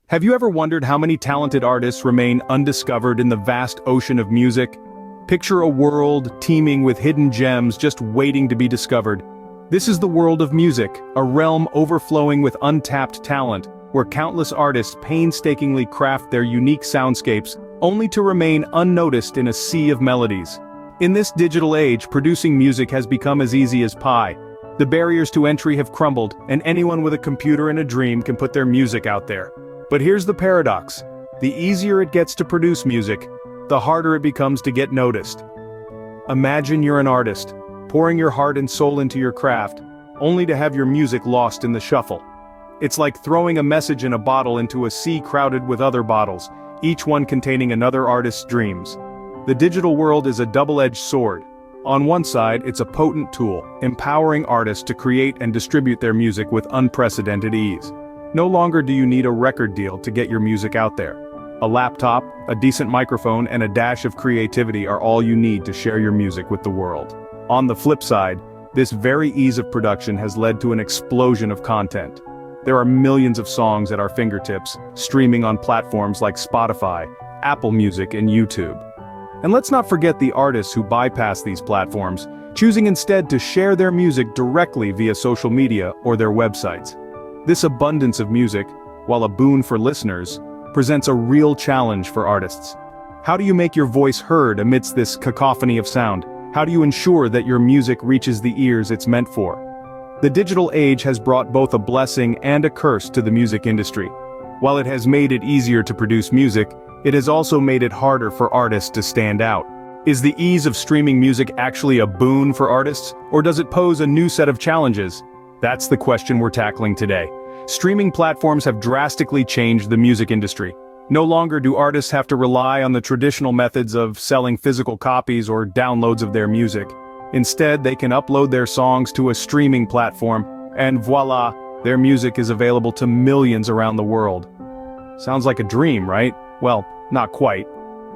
Have you ever wondered how many talented artists remain undiscovered in the vast ocean of music? Picture a world teeming with hidden gems just waiting to be discovered. This is the world of music, a realm overflowing with untapped talent, where countless artists painstakingly craft their unique soundscapes, only to remain unnoticed in a sea of melodies. In this digital age, producing music has become as easy as pie. The barriers to entry have crumbled, and anyone with a computer and a dream can put their music out there. But here's the paradox. The easier it gets to produce music, the harder it becomes to get noticed. Imagine you're an artist, pouring your heart and soul into your craft, only to have your music lost in the shuffle. It's like throwing a message in a bottle into a sea crowded with other bottles, each one containing another artist's dreams. The digital world is a double-edged sword. On one side, it's a potent tool, empowering artists to create and distribute their music with unprecedented ease. No longer do you need a record deal to get your music out there. A laptop, a decent microphone, and a dash of creativity are all you need to share your music with the world. On the flip side, this very ease of production has led to an explosion of content. There are millions of songs at our fingertips, streaming on platforms like Spotify, Apple Music, and YouTube. And let's not forget the artists who bypass these platforms, choosing instead to share their music directly via social media or their websites. This abundance of music, while a boon for listeners, presents a real challenge for artists. How do you make your voice heard amidst this cacophony of sound? How do you ensure that your music reaches the ears it's meant for? The digital age has brought both a blessing and a curse to the music industry. While it has made it easier to produce music, it has also made it harder for artists to stand out. Is the ease of streaming music actually a boon for artists, or does it pose a new set of challenges? That's the question we're tackling today. Streaming platforms have drastically changed the music industry. No longer do artists have to rely on the traditional methods of selling physical copies or downloads of their music. Instead, they can upload their songs to a streaming platform, and voila, their music is available to millions around the world. Sounds like a dream, right? Well, not quite.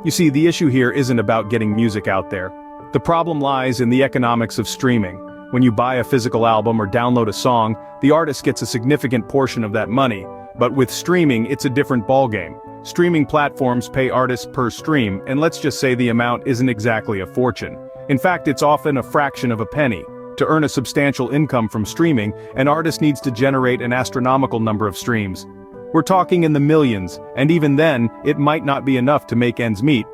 You see, the issue here isn't about getting music out there. The problem lies in the economics of streaming. When you buy a physical album or download a song, the artist gets a significant portion of that money. But with streaming, it's a different ballgame. Streaming platforms pay artists per stream, and let's just say the amount isn't exactly a fortune. In fact, it's often a fraction of a penny. To earn a substantial income from streaming, an artist needs to generate an astronomical number of streams. We're talking in the millions, and even then, it might not be enough to make ends meet.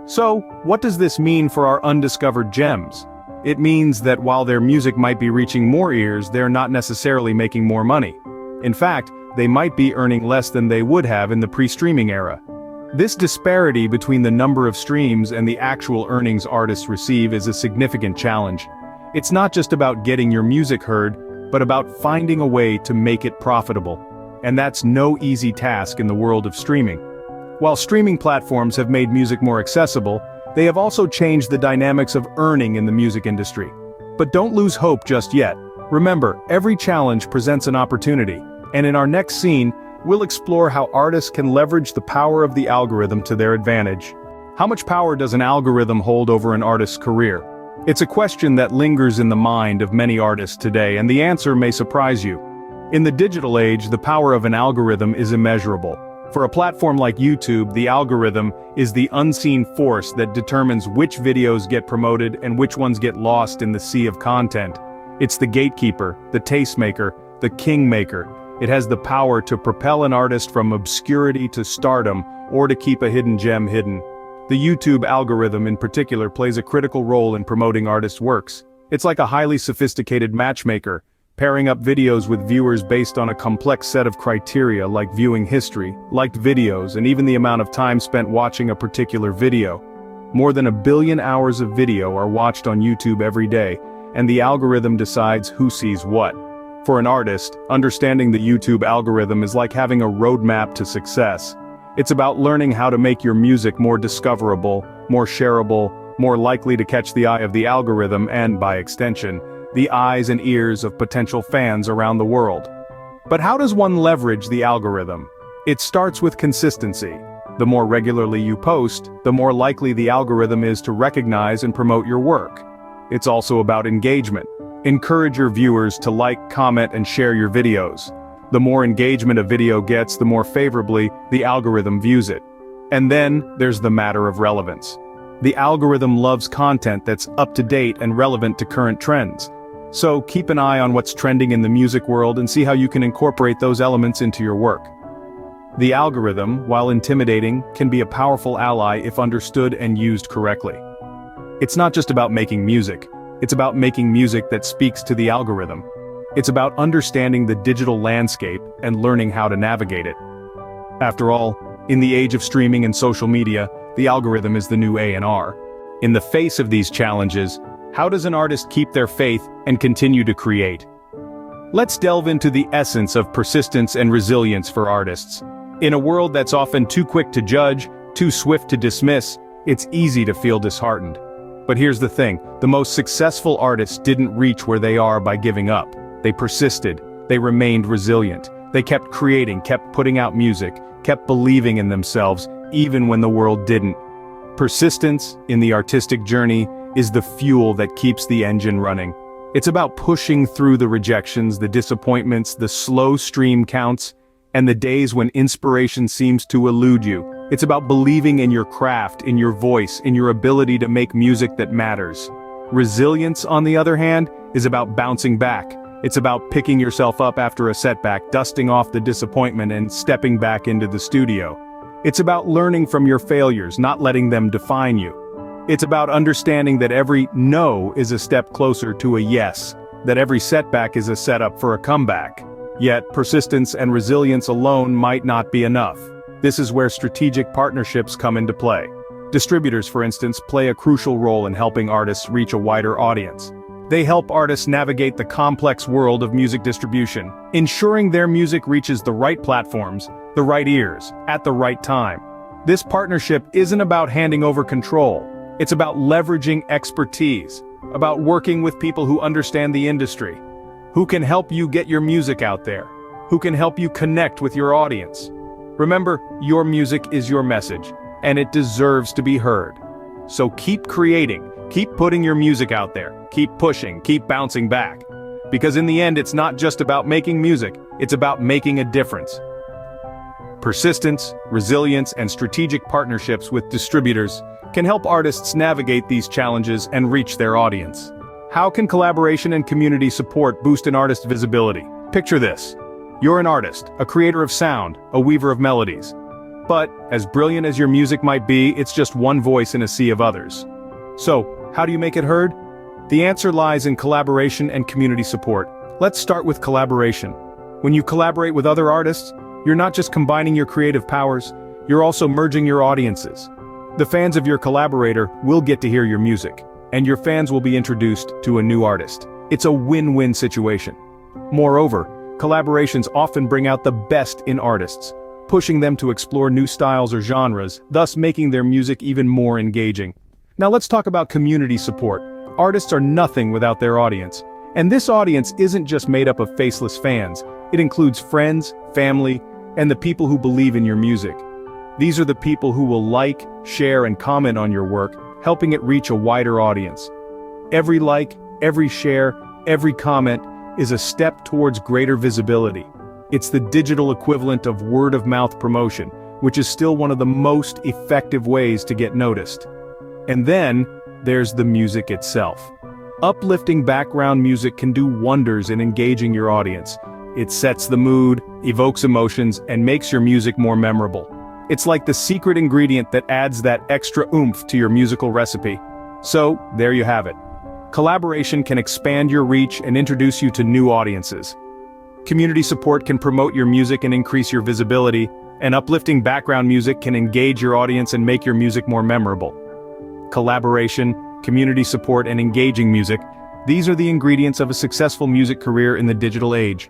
So, what does this mean for our undiscovered gems? It means that while their music might be reaching more ears, they're not necessarily making more money. In fact, they might be earning less than they would have in the pre-streaming era. This disparity between the number of streams and the actual earnings artists receive is a significant challenge. It's not just about getting your music heard, but about finding a way to make it profitable. And that's no easy task in the world of streaming. While streaming platforms have made music more accessible, they have also changed the dynamics of earning in the music industry. But don't lose hope just yet. Remember, every challenge presents an opportunity, and in our next scene, we'll explore how artists can leverage the power of the algorithm to their advantage. How much power does an algorithm hold over an artist's career? It's a question that lingers in the mind of many artists today, and the answer may surprise you. In the digital age, the power of an algorithm is immeasurable. For a platform like YouTube, the algorithm is the unseen force that determines which videos get promoted and which ones get lost in the sea of content. It's the gatekeeper, the tastemaker, the kingmaker. It has the power to propel an artist from obscurity to stardom, or to keep a hidden gem hidden. The YouTube algorithm in particular plays a critical role in promoting artists' works. It's like a highly sophisticated matchmaker, pairing up videos with viewers based on a complex set of criteria like viewing history, liked videos, and even the amount of time spent watching a particular video. More than 1 billion hours of video are watched on YouTube every day, and the algorithm decides who sees what. For an artist, understanding the YouTube algorithm is like having a roadmap to success. It's about learning how to make your music more discoverable, more shareable, more likely to catch the eye of the algorithm and, by extension, the eyes and ears of potential fans around the world. But how does one leverage the algorithm? It starts with consistency. The more regularly you post, the more likely the algorithm is to recognize and promote your work. It's also about engagement. Encourage your viewers to like, comment, and share your videos. The more engagement a video gets, the more favorably the algorithm views it. And then, there's the matter of relevance. The algorithm loves content that's up to date and relevant to current trends. So keep an eye on what's trending in the music world and see how you can incorporate those elements into your work. The algorithm, while intimidating, can be a powerful ally if understood and used correctly. It's not just about making music, it's about making music that speaks to the algorithm. It's about understanding the digital landscape and learning how to navigate it. After all, in the age of streaming and social media, the algorithm is the new A&R. In the face of these challenges, how does an artist keep their faith and continue to create? Let's delve into the essence of persistence and resilience for artists. In a world that's often too quick to judge, too swift to dismiss, it's easy to feel disheartened. But here's the thing, the most successful artists didn't reach where they are by giving up. They persisted, they remained resilient, they kept creating, kept putting out music, kept believing in themselves, even when the world didn't. Persistence, in the artistic journey, is the fuel that keeps the engine running. It's about pushing through the rejections, the disappointments, the slow stream counts, and the days when inspiration seems to elude you. It's about believing in your craft, in your voice, in your ability to make music that matters. Resilience, on the other hand, is about bouncing back. It's about picking yourself up after a setback, dusting off the disappointment and stepping back into the studio. It's about learning from your failures, not letting them define you. It's about understanding that every no is a step closer to a yes, that every setback is a setup for a comeback. Yet, persistence and resilience alone might not be enough. This is where strategic partnerships come into play. Distributors, for instance, play a crucial role in helping artists reach a wider audience. They help artists navigate the complex world of music distribution, ensuring their music reaches the right platforms, the right ears, at the right time. This partnership isn't about handing over control. It's about leveraging expertise, about working with people who understand the industry, who can help you get your music out there, who can help you connect with your audience. Remember, your music is your message, and it deserves to be heard. So keep creating, keep putting your music out there, keep pushing, keep bouncing back. Because in the end, it's not just about making music, it's about making a difference. Persistence, resilience, and strategic partnerships with distributors can help artists navigate these challenges and reach their audience. How can collaboration and community support boost an artist's visibility? Picture this. You're an artist, a creator of sound, a weaver of melodies. But, as brilliant as your music might be, it's just one voice in a sea of others. So, how do you make it heard? The answer lies in collaboration and community support. Let's start with collaboration. When you collaborate with other artists, you're not just combining your creative powers, you're also merging your audiences. The fans of your collaborator will get to hear your music, and your fans will be introduced to a new artist. It's a win-win situation. Moreover, collaborations often bring out the best in artists, pushing them to explore new styles or genres, thus making their music even more engaging. Now let's talk about community support. Artists are nothing without their audience. And this audience isn't just made up of faceless fans. It includes friends, family, and the people who believe in your music. These are the people who will like, share, and comment on your work, helping it reach a wider audience. Every like, every share, every comment is a step towards greater visibility. It's the digital equivalent of word-of-mouth promotion, which is still one of the most effective ways to get noticed. And then, there's the music itself. Uplifting background music can do wonders in engaging your audience. It sets the mood, evokes emotions, and makes your music more memorable. It's like the secret ingredient that adds that extra oomph to your musical recipe. So, there you have it. Collaboration can expand your reach and introduce you to new audiences. Community support can promote your music and increase your visibility, and uplifting background music can engage your audience and make your music more memorable. Collaboration, community support, and engaging music, these are the ingredients of a successful music career in the digital age.